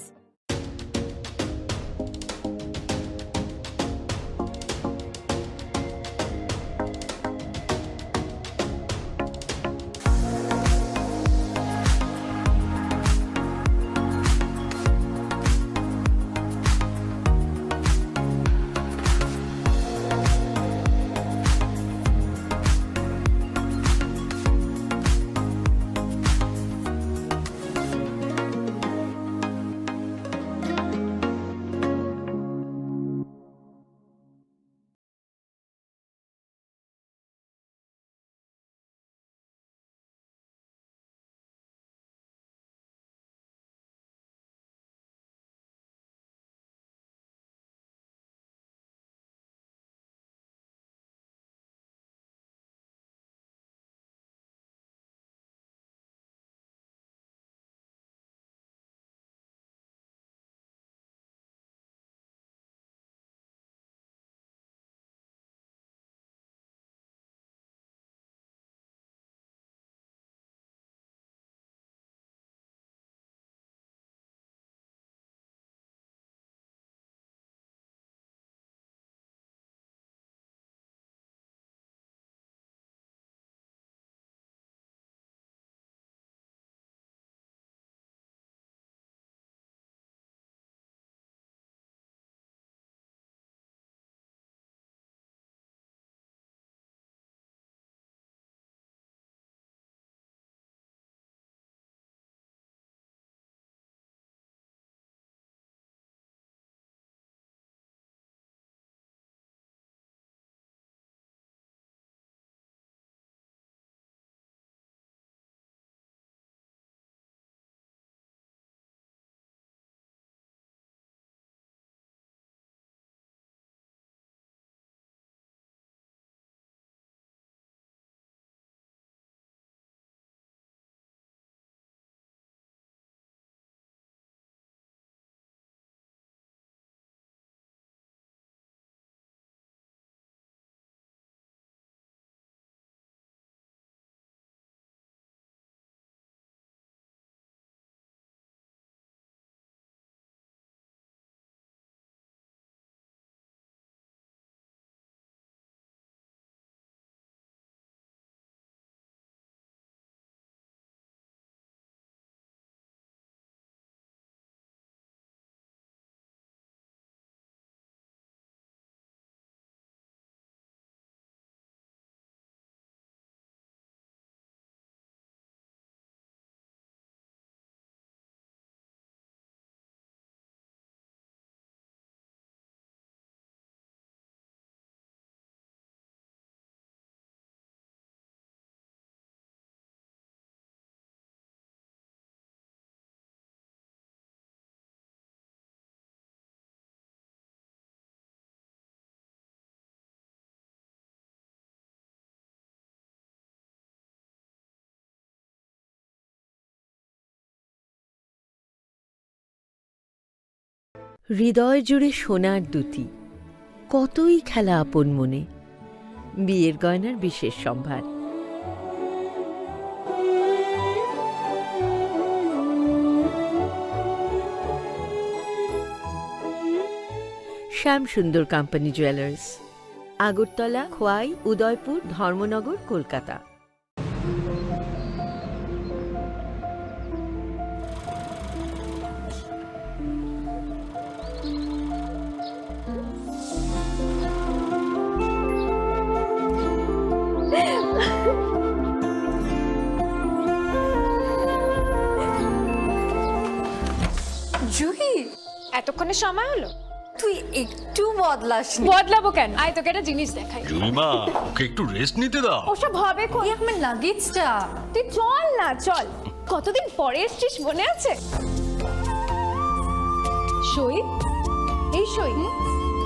হৃদয় জুড়ে সোনার দুটি, কতই খেলা আপন মনে। বিয়ের গয়নার বিশেষ সম্ভার। শ্যাম সুন্দর কোম্পানি জুয়েলার্স, আগরতলা, খোয়াই, উদয়পুর, ধর্মনগর, কলকাতা। জুহি, এতক্ষণে সময় হলো? তুই একটু বদলাস। বদলাবো কেন? আয় তোকে একটা জিনিস দেখাই। জুলিমা, ওকে একটু রেস্ট নিতে দাও। ওসব হবে কই? আমার লাগেজটা। তুই চল না, চল। কতদিন পরে এসেছিস, মনে আছে? সই, এই সই,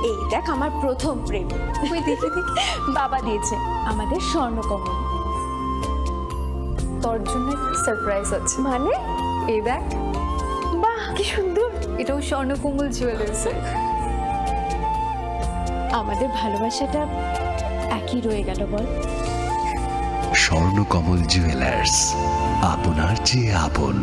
এই দেখ আমার প্রথম প্রেম। ওই দেখে দেখে বাবা দিয়েছে আমাদের স্বর্ণকমল। তোর জন্য একটা সারপ্রাইজ আছে। মানে এই দেখ, বাহ কি সুন্দর, এটাও স্বর্ণকমল জুয়েলার্সের। আমাদের ভালোবাসাটা একই রয়ে গেল বল। স্বর্ণকমল জুয়েলার্স, আপনার চেয়ে আপন।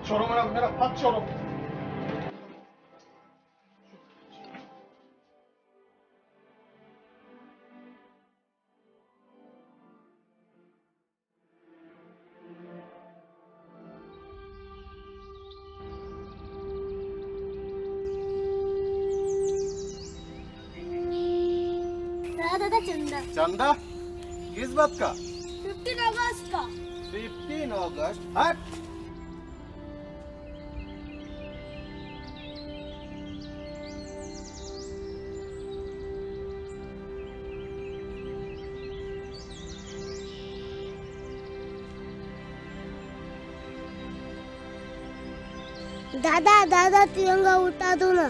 छोड़ो मेरा हाथ छोड़ो। दादा चंदा। चंदा किस बात का? 15 अगस्त का। 15 अगस्त? हट। दादा दादा तिरंगा उठा दो ना।